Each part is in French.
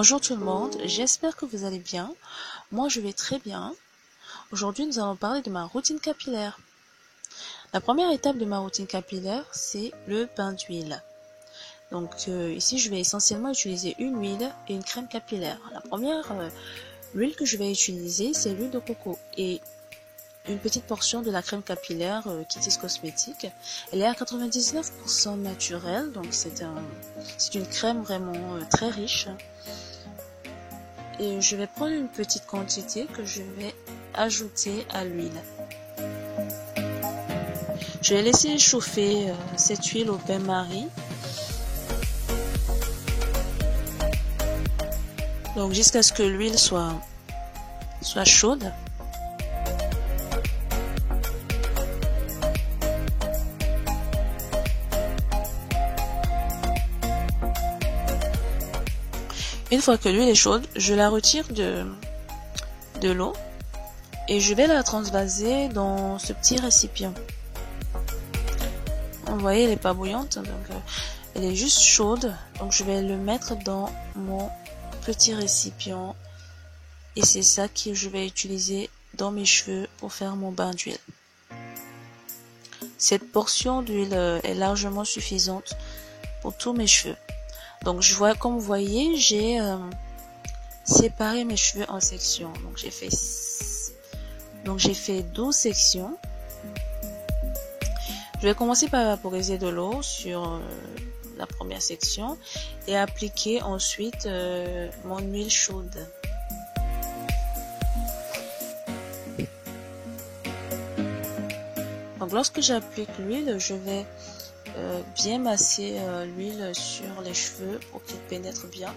Bonjour tout le monde, j'espère que vous allez bien. Moi je vais très bien. Aujourd'hui nous allons parler de ma routine capillaire. La première étape de ma routine capillaire, c'est le bain d'huile. Donc ici je vais essentiellement utiliser une huile et une crème capillaire. La première huile que je vais utiliser, c'est l'huile de coco et une petite portion de la crème capillaire Kitty's Cosmetics. Elle est à 99% naturelle, donc c'est une crème vraiment très riche. Et je vais prendre une petite quantité que je vais ajouter à l'huile. Je vais laisser chauffer cette huile au bain-marie. Donc jusqu'à ce que l'huile soit chaude. Une fois que l'huile est chaude, je la retire de l'eau et je vais la transvaser dans ce petit récipient. Vous voyez, elle n'est pas bouillante, donc elle est juste chaude. Donc je vais le mettre dans mon petit récipient et c'est ça que je vais utiliser dans mes cheveux pour faire mon bain d'huile. Cette portion d'huile est largement suffisante pour tous mes cheveux. Donc comme vous voyez, j'ai séparé mes cheveux en sections. Donc j'ai fait 12 sections. Je vais commencer par vaporiser de l'eau sur la première section et appliquer ensuite mon huile chaude. Donc lorsque j'applique l'huile, je vais bien masser l'huile sur les cheveux pour qu'ils pénètrent bien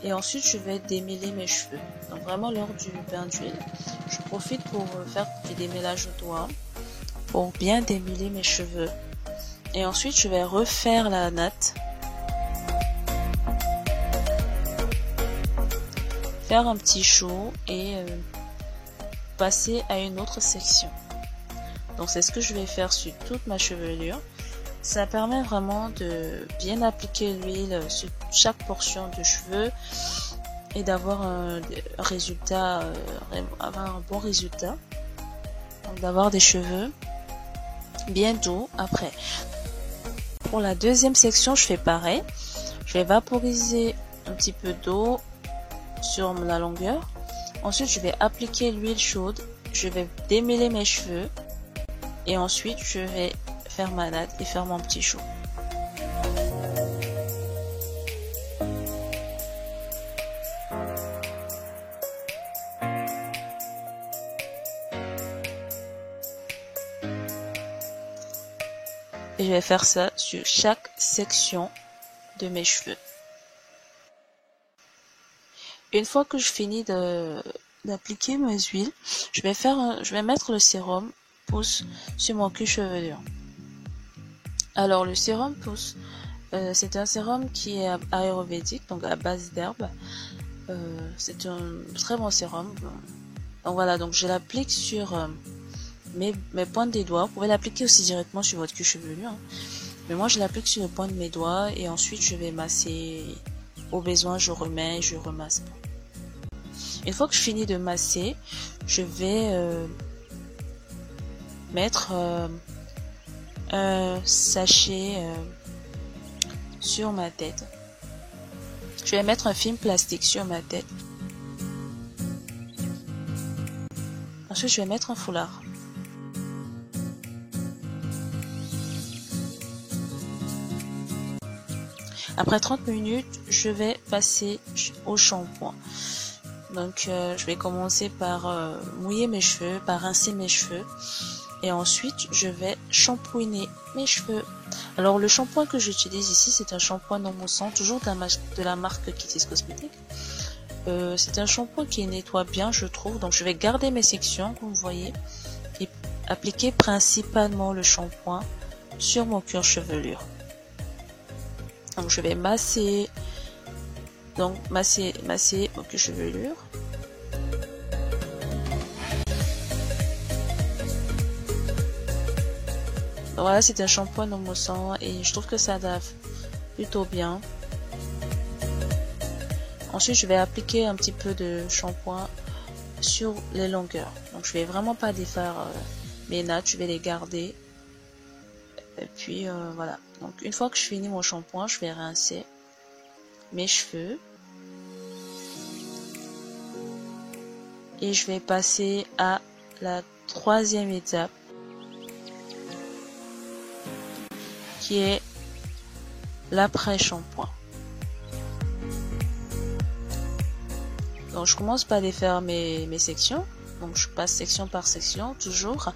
et ensuite je vais démêler mes cheveux. Donc vraiment lors du bain d'huile, je profite pour faire du démêlage au doigt pour bien démêler mes cheveux et ensuite je vais refaire la natte, faire un petit chaud et passer à une autre section. Donc c'est ce que je vais faire sur toute ma chevelure. Ça permet vraiment de bien appliquer l'huile sur chaque portion de cheveux et d'avoir un bon résultat. Donc d'avoir des cheveux bien doux après. Pour la deuxième section, je fais pareil. Je vais vaporiser un petit peu d'eau sur la longueur. Ensuite, je vais appliquer l'huile chaude. Je vais démêler mes cheveux et ensuite je vais faire ma natte et faire mon petit chaud. Et je vais faire ça sur chaque section de mes cheveux. Une fois que je finis d'appliquer mes huiles, je vais mettre le sérum Pousse sur mon cuir chevelure. Alors le sérum Pousse, c'est un sérum qui est ayurvédique, donc à base d'herbes. C'est un très bon sérum. Donc voilà, donc je l'applique sur mes pointes des doigts. Vous pouvez l'appliquer aussi directement sur votre cuir chevelu, hein. Mais moi je l'applique sur les pointes de mes doigts et ensuite je vais masser. Au besoin, je remets et je remasse. Une fois que je finis de masser, je vais mettre un sachet sur ma tête. Je vais mettre un film plastique sur ma tête. Ensuite, je vais mettre un foulard. Après 30 minutes, je vais passer au shampoing. Donc, je vais commencer par mouiller mes cheveux, par rincer mes cheveux. Et ensuite, je vais shampouiner mes cheveux. Alors, le shampoing que j'utilise ici, c'est un shampoing non moussant, toujours de la marque Kitty's Cosmetics. C'est un shampoing qui nettoie bien, je trouve. Donc, je vais garder mes sections, comme vous voyez, et appliquer principalement le shampoing sur mon cuir chevelure. Donc, je vais masser mon cuir chevelure. Donc voilà, c'est un shampoing non moussant et je trouve que ça lave plutôt bien. Ensuite, je vais appliquer un petit peu de shampoing sur les longueurs. Donc, je vais vraiment pas défaire mes nattes, je vais les garder. Et puis, voilà. Donc, une fois que je finis mon shampoing, je vais rincer mes cheveux. Et je vais passer à la troisième étape, qui est l'après-shampoing. Donc je commence par défaire mes sections, donc je passe section par section toujours,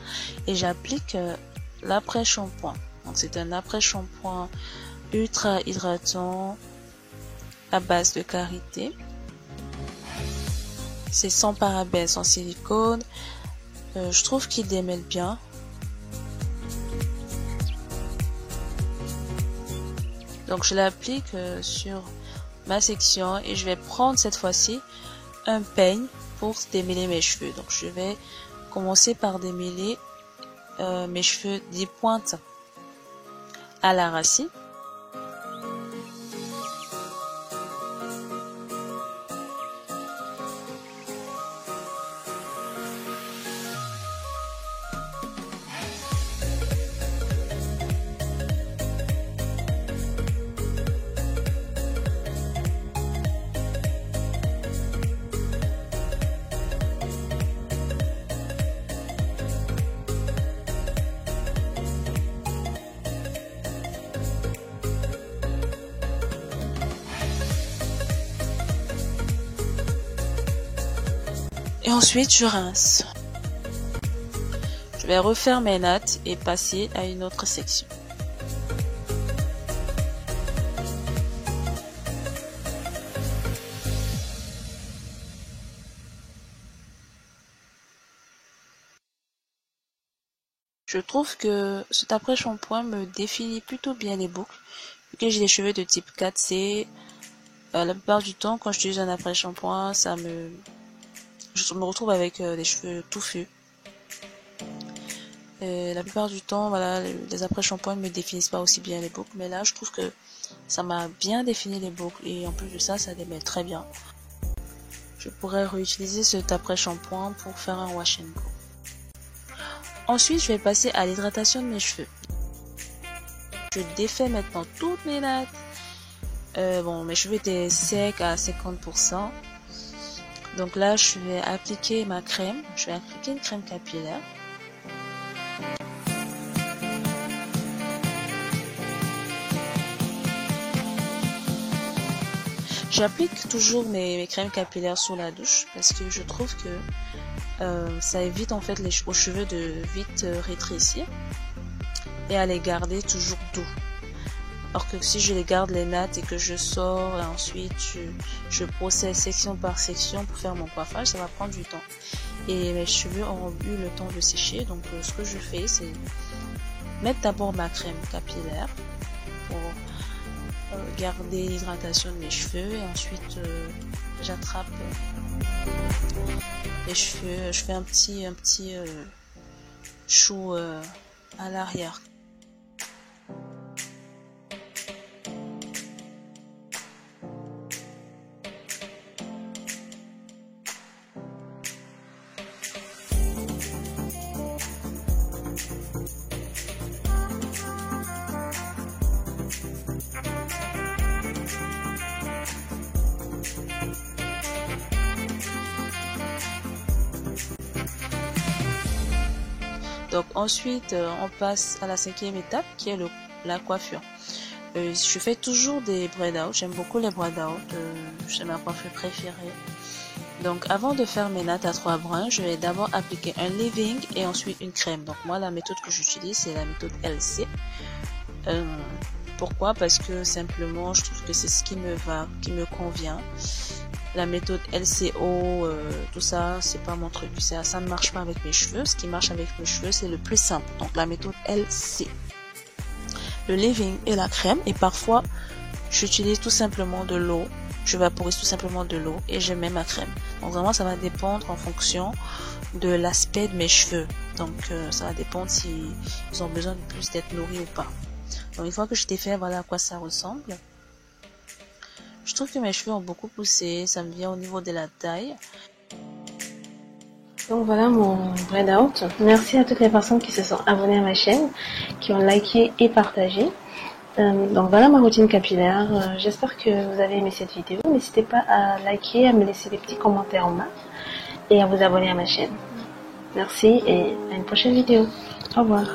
et j'applique l'après-shampoing. Donc c'est un après-shampoing ultra hydratant à base de karité. C'est sans parabènes, sans silicone. Je trouve qu'il démêle bien. Donc je l'applique sur ma section et je vais prendre cette fois-ci un peigne pour démêler mes cheveux. Donc je vais commencer par démêler mes cheveux des pointes à la racine. Et ensuite, je rince. Je vais refaire mes nattes et passer à une autre section. Je trouve que cet après-shampoing me définit plutôt bien les boucles. Vu que j'ai des cheveux de type 4C, la plupart du temps, quand j'utilise un après-shampoing, je me retrouve avec des cheveux touffus. Et la plupart du temps, voilà, les après-shampoings ne me définissent pas aussi bien les boucles. Mais là, je trouve que ça m'a bien défini les boucles. Et en plus de ça, ça démêle très bien. Je pourrais réutiliser cet après-shampoing pour faire un wash and go. Ensuite, je vais passer à l'hydratation de mes cheveux. Je défais maintenant toutes mes nattes. Bon, mes cheveux étaient secs à 50%. Donc là, je vais appliquer ma crème. Je vais appliquer une crème capillaire. J'applique toujours mes crèmes capillaires sous la douche parce que je trouve que ça évite en fait aux cheveux de vite rétrécir et à les garder toujours doux. Alors que si je les garde les nattes et que je sors et ensuite je procède section par section pour faire mon coiffage, ça va prendre du temps. Et mes cheveux auront eu le temps de sécher. Donc ce que je fais, c'est mettre d'abord ma crème capillaire pour garder l'hydratation de mes cheveux. Et ensuite j'attrape les cheveux. Je fais un petit chou à l'arrière. Donc ensuite, on passe à la cinquième étape qui est la coiffure. Je fais toujours des braid out. J'aime beaucoup les braid out. C'est ma coiffure préférée. Donc avant de faire mes nattes à 3 brins, je vais d'abord appliquer un leave-in et ensuite une crème. Donc moi, la méthode que j'utilise, c'est la méthode LC. Pourquoi? Parce que simplement, je trouve que c'est ce qui me va, qui me convient. La méthode LCO, tout ça, c'est pas mon truc. Ça ne marche pas avec mes cheveux. Ce qui marche avec mes cheveux, c'est le plus simple. Donc la méthode LC. Le leave-in et la crème. Et parfois, j'utilise tout simplement de l'eau. Je vaporise tout simplement de l'eau et je mets ma crème. Donc vraiment, ça va dépendre en fonction de l'aspect de mes cheveux. Donc ça va dépendre si ils ont besoin de plus d'être nourris ou pas. Donc une fois que je t'ai fait, voilà à quoi ça ressemble. Je trouve que mes cheveux ont beaucoup poussé, ça me vient au niveau de la taille. Donc voilà mon braid out. Merci à toutes les personnes qui se sont abonnées à ma chaîne, qui ont liké et partagé. Donc voilà ma routine capillaire. J'espère que vous avez aimé cette vidéo. N'hésitez pas à liker, à me laisser des petits commentaires en bas et à vous abonner à ma chaîne. Merci et à une prochaine vidéo. Au revoir.